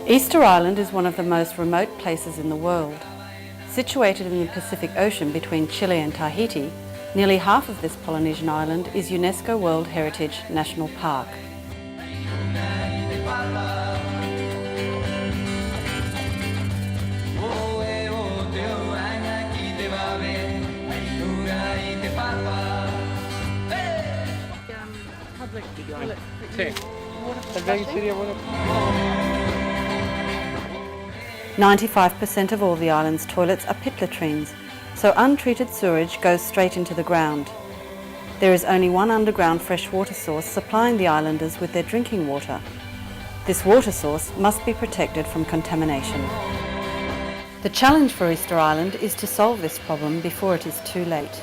Easter Island is one of the most remote places in the world. Situated in the Pacific Ocean between Chile and Tahiti, nearly half of this Polynesian island is UNESCO World Heritage National Park. Public toilet. 95% of all the island's toilets are pit latrines, so untreated sewage goes straight into the ground. There is only one underground freshwater source supplying the islanders with their drinking water. This water source must be protected from contamination. The challenge for Easter Island is to solve this problem before it is too late.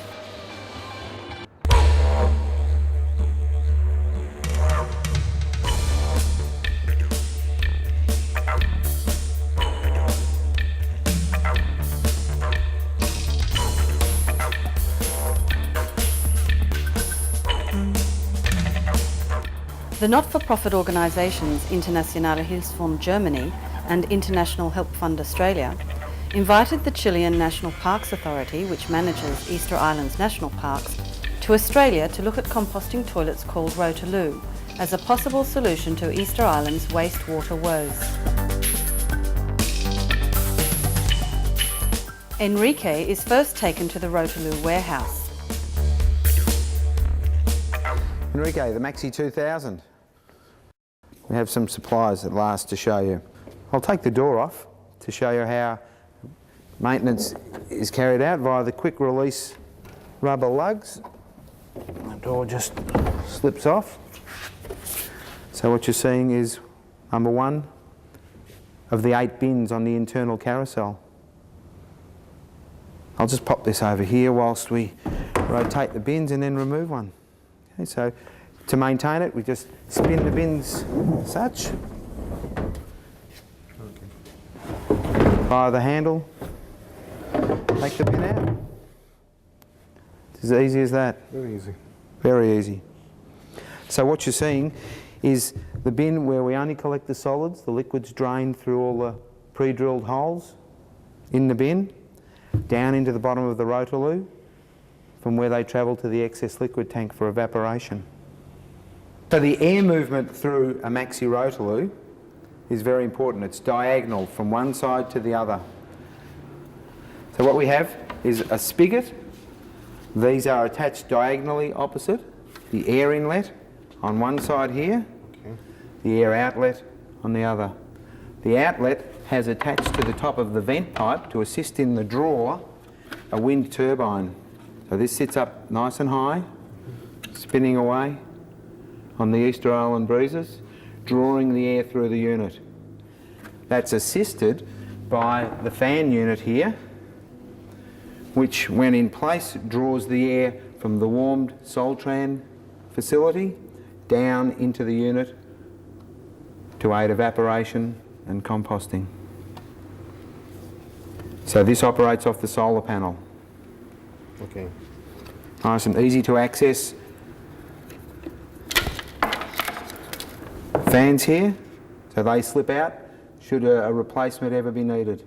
The not-for-profit organisations Internationale Hilfsfonds Germany and International Help Fund Australia invited the Chilean National Parks Authority, which manages Easter Island's national parks, to Australia to look at composting toilets called Rotaloo as a possible solution to Easter Island's wastewater woes. Enrique is first taken to the Rotaloo warehouse. Enrique, the Maxi 2000. We have some supplies at last to show you. I'll take the door off to show you how maintenance is carried out via the quick release rubber lugs. The door just slips off. So what you're seeing is number one of the 8 bins on the internal carousel. I'll just pop this over here whilst we rotate the bins and then remove one. Okay, so to maintain it, we just spin the bins such. Via the handle, take the bin out. It's as easy as that. Very easy. Very easy. So what you're seeing is the bin where we only collect the solids, the liquids drained through all the pre-drilled holes in the bin, down into the bottom of the Rotaloo, from where they travel to the excess liquid tank for evaporation. So the air movement through a Maxi Rotaloo is very important. It's diagonal from one side to the other. So what we have is a spigot. These are attached diagonally opposite. The air inlet on one side here, the air outlet on the other. The outlet has attached to the top of the vent pipe to assist in the draw a wind turbine. So this sits up nice and high, spinning away on the Easter Island breezes, drawing the air through the unit. That's assisted by the fan unit here, which when in place draws the air from the warmed Soltran facility down into the unit to aid evaporation and composting. So this operates off the solar panel. Okay. Nice and easy to access. Fans here, so they slip out should a replacement ever be needed.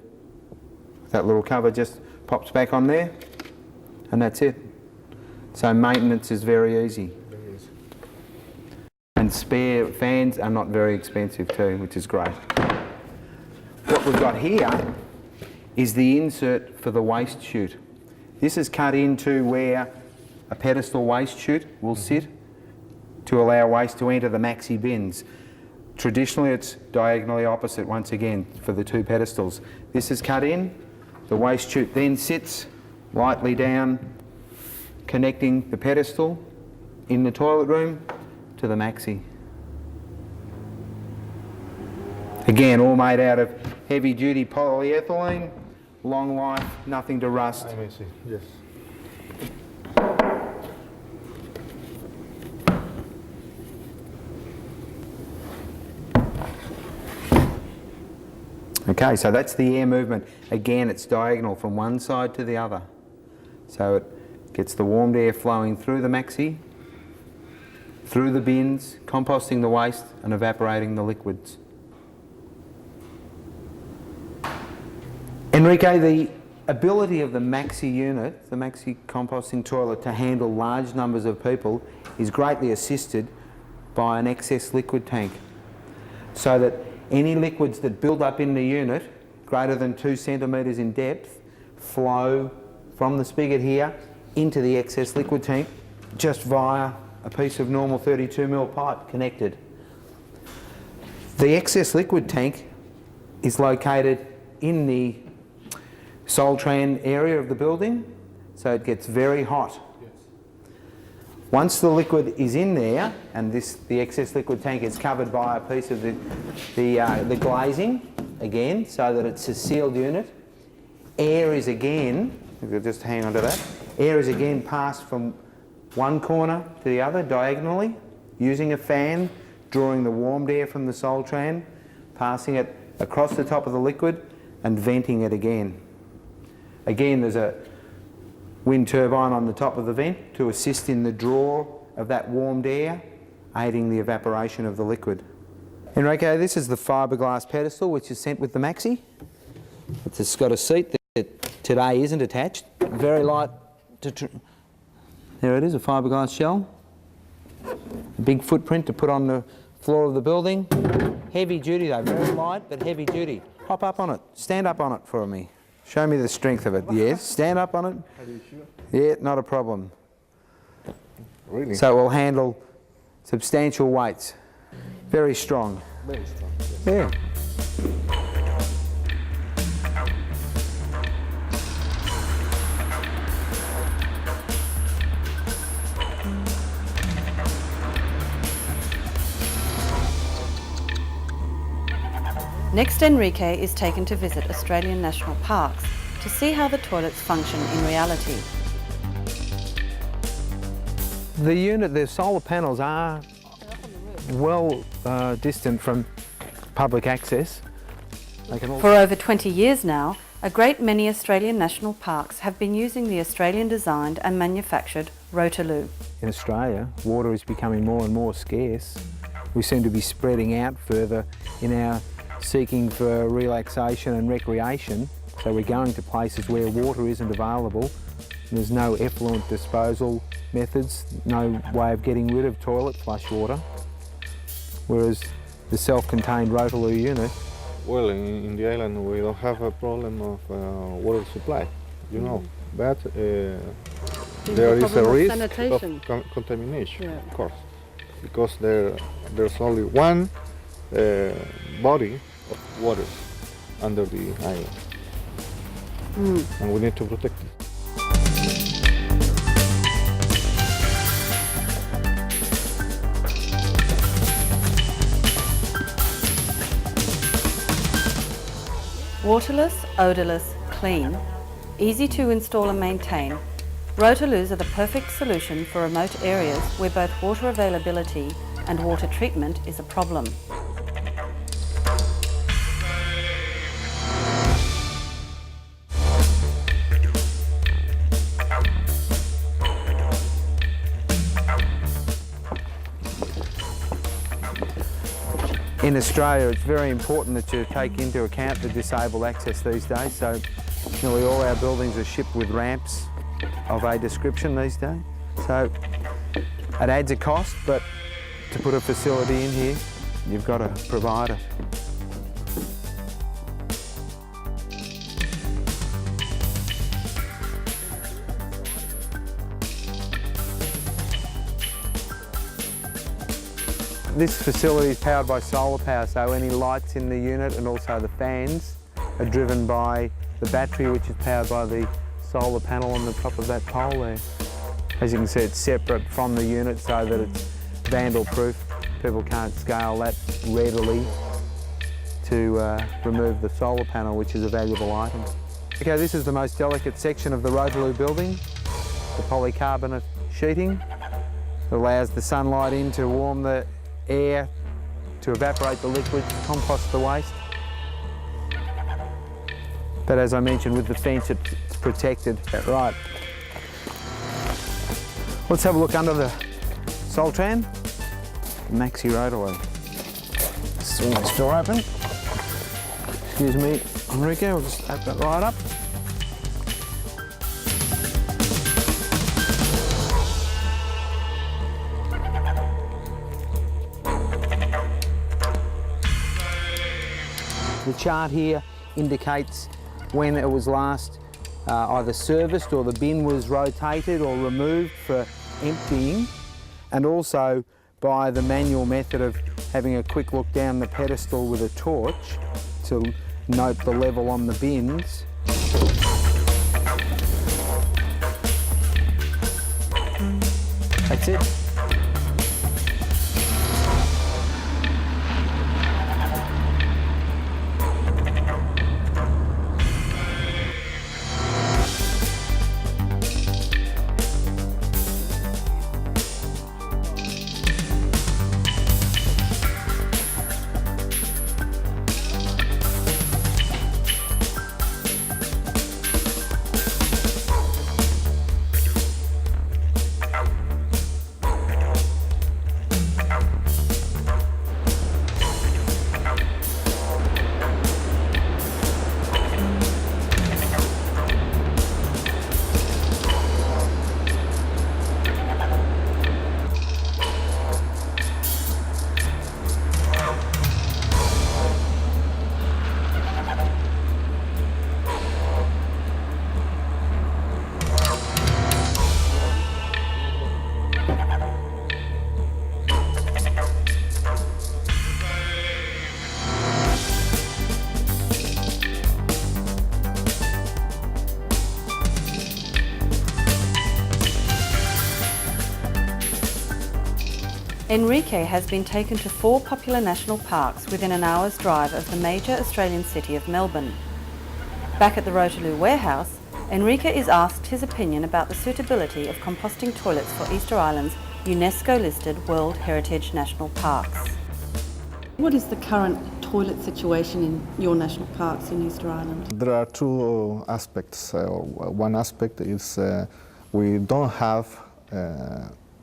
That little cover just pops back on there and that's it. So maintenance is very easy. Very easy. And spare fans are not very expensive too, which is great. What we've got here is the insert for the waste chute. This is cut into where a pedestal waste chute will sit to allow waste to enter the Maxi bins. Traditionally it's diagonally opposite once again for the 2 pedestals. This is cut in, the waste chute then sits lightly down, connecting the pedestal in the toilet room to the Maxi. Again, all made out of heavy duty polyethylene, long life, nothing to rust. I may see, yes. Okay, so that's the air movement. Again, it's diagonal from one side to the other. So it gets the warmed air flowing through the Maxi, through the bins, composting the waste and evaporating the liquids. Enrique, the ability of the Maxi unit, the Maxi composting toilet, to handle large numbers of people is greatly assisted by an excess liquid tank, so that any liquids that build up in the unit greater than 2 centimetres in depth flow from the spigot here into the excess liquid tank just via a piece of normal 32mm pipe connected. The excess liquid tank is located in the Soltran area of the building, so it gets very hot. Once the liquid is in there, and the excess liquid tank is covered by a piece of the glazing again, so that it's a sealed unit, air is again, if you'll just hang on to that, air is again passed from one corner to the other diagonally, using a fan, drawing the warmed air from the Soltran, passing it across the top of the liquid and venting it again. Again, there's a wind turbine on the top of the vent to assist in the draw of that warmed air, aiding the evaporation of the liquid. Enrique, this is the fiberglass pedestal which is sent with the Maxi. It's got a seat that today isn't attached. Very light. There it is, a fiberglass shell. A big footprint to put on the floor of the building. Heavy duty though, very light but heavy duty. Hop up on it, stand up on it for me. Show me the strength of it. Yes, stand up on it. Are you sure? Yeah, not a problem. Really? So it will handle substantial weights. Very strong. Very strong. Yeah. Next, Enrique is taken to visit Australian National Parks to see how the toilets function in reality. The unit, the solar panels are well distant from public access. For over 20 years now, a great many Australian national parks have been using the Australian designed and manufactured Rotaloo. In Australia, water is becoming more and more scarce. We seem to be spreading out further in our seeking for relaxation and recreation, so we're going to places where water isn't available. There's no effluent disposal methods, no way of getting rid of toilet flush water, whereas the self-contained Rotaloo unit. Well, in the island we don't have a problem of water supply, you know, but there is a risk sanitation. of contamination, of course, because there's only one body of water under the island, and we need to protect it. Waterless, odourless, clean, easy to install and maintain, Rotaloos are the perfect solution for remote areas where both water availability and water treatment is a problem. In Australia, it's very important that you take into account the disabled access these days, so nearly all our buildings are shipped with ramps of a description these days. So it adds a cost, but to put a facility in here, you've got to provide it. This facility is powered by solar power, so any lights in the unit and also the fans are driven by the battery, which is powered by the solar panel on the top of that pole there. As you can see, it's separate from the unit so that it's vandal-proof. People can't scale that readily to remove the solar panel, which is a valuable item. Okay, this is the most delicate section of the Rotaloo building, the polycarbonate sheeting. It allows the sunlight in to warm the air, to evaporate the liquid, compost the waste. But as I mentioned, with the fence it's protected. Right. Let's have a look under the Soltran. Maxi Rotaloo. Swing this door open. Excuse me, Enrique, I'll just tap that right up. The chart here indicates when it was last either serviced or the bin was rotated or removed for emptying, and also by the manual method of having a quick look down the pedestal with a torch to note the level on the bins. That's it. Enrique has been taken to 4 popular national parks within an hour's drive of the major Australian city of Melbourne. Back at the Rotaloo warehouse, Enrique is asked his opinion about the suitability of composting toilets for Easter Island's UNESCO-listed World Heritage National Parks. What is the current toilet situation in your national parks in Easter Island? There are two aspects. One aspect is we don't have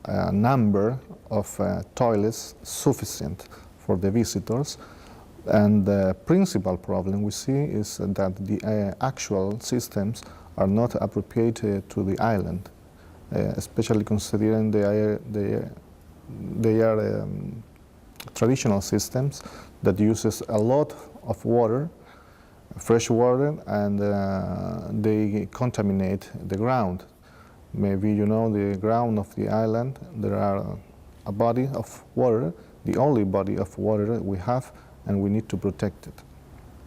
a number of toilets sufficient for the visitors, and the principal problem we see is that the actual systems are not appropriate to the island, especially considering they are traditional systems that uses a lot of water, fresh water, and they contaminate the ground. Maybe you know the ground of the island, there are a body of water, the only body of water we have, and we need to protect it.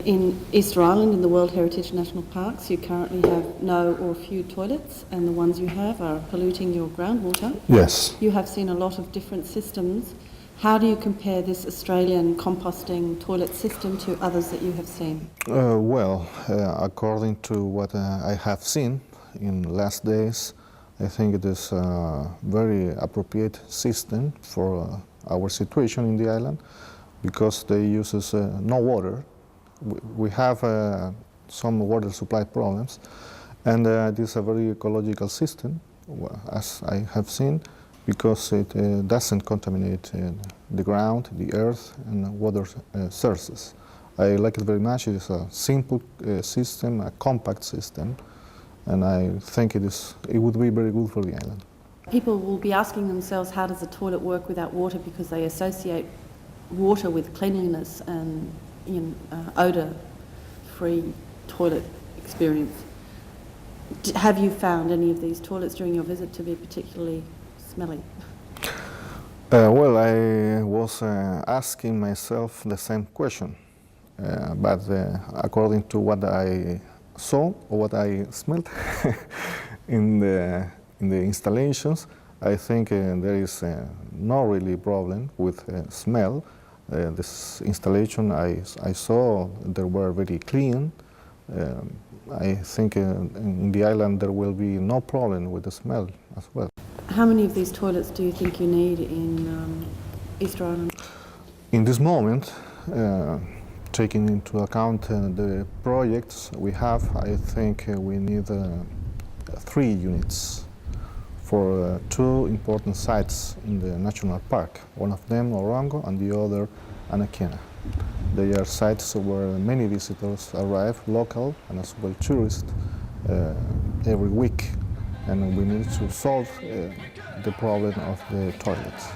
In Easter Island, in the World Heritage National Parks, you currently have no or few toilets, and the ones you have are polluting your groundwater. Yes. You have seen a lot of different systems. How do you compare this Australian composting toilet system to others that you have seen? According to what I have seen in last days, I think it is a very appropriate system for our situation in the island, because they use no water. We have some water supply problems, and it is a very ecological system, as I have seen, because it doesn't contaminate the ground, the earth, and water sources. I like it very much. It is a simple system, a compact system, and I think it would be very good for the island. People will be asking themselves, how does a toilet work without water, because they associate water with cleanliness and odour-free toilet experience. Have you found any of these toilets during your visit to be particularly smelly? I was asking myself the same question, but according to what I saw or what I smelled in the installations, I think there is no really problem with smell. This installation I saw, they were very clean. I think in the island there will be no problem with the smell as well. How many of these toilets do you think you need in Easter Island? In this moment, taking into account the projects we have, I think we need 3 units for 2 important sites in the national park. One of them Orongo and the other Anaquena. They are sites where many visitors arrive, local and as well tourists, every week. And we need to solve the problem of the toilets.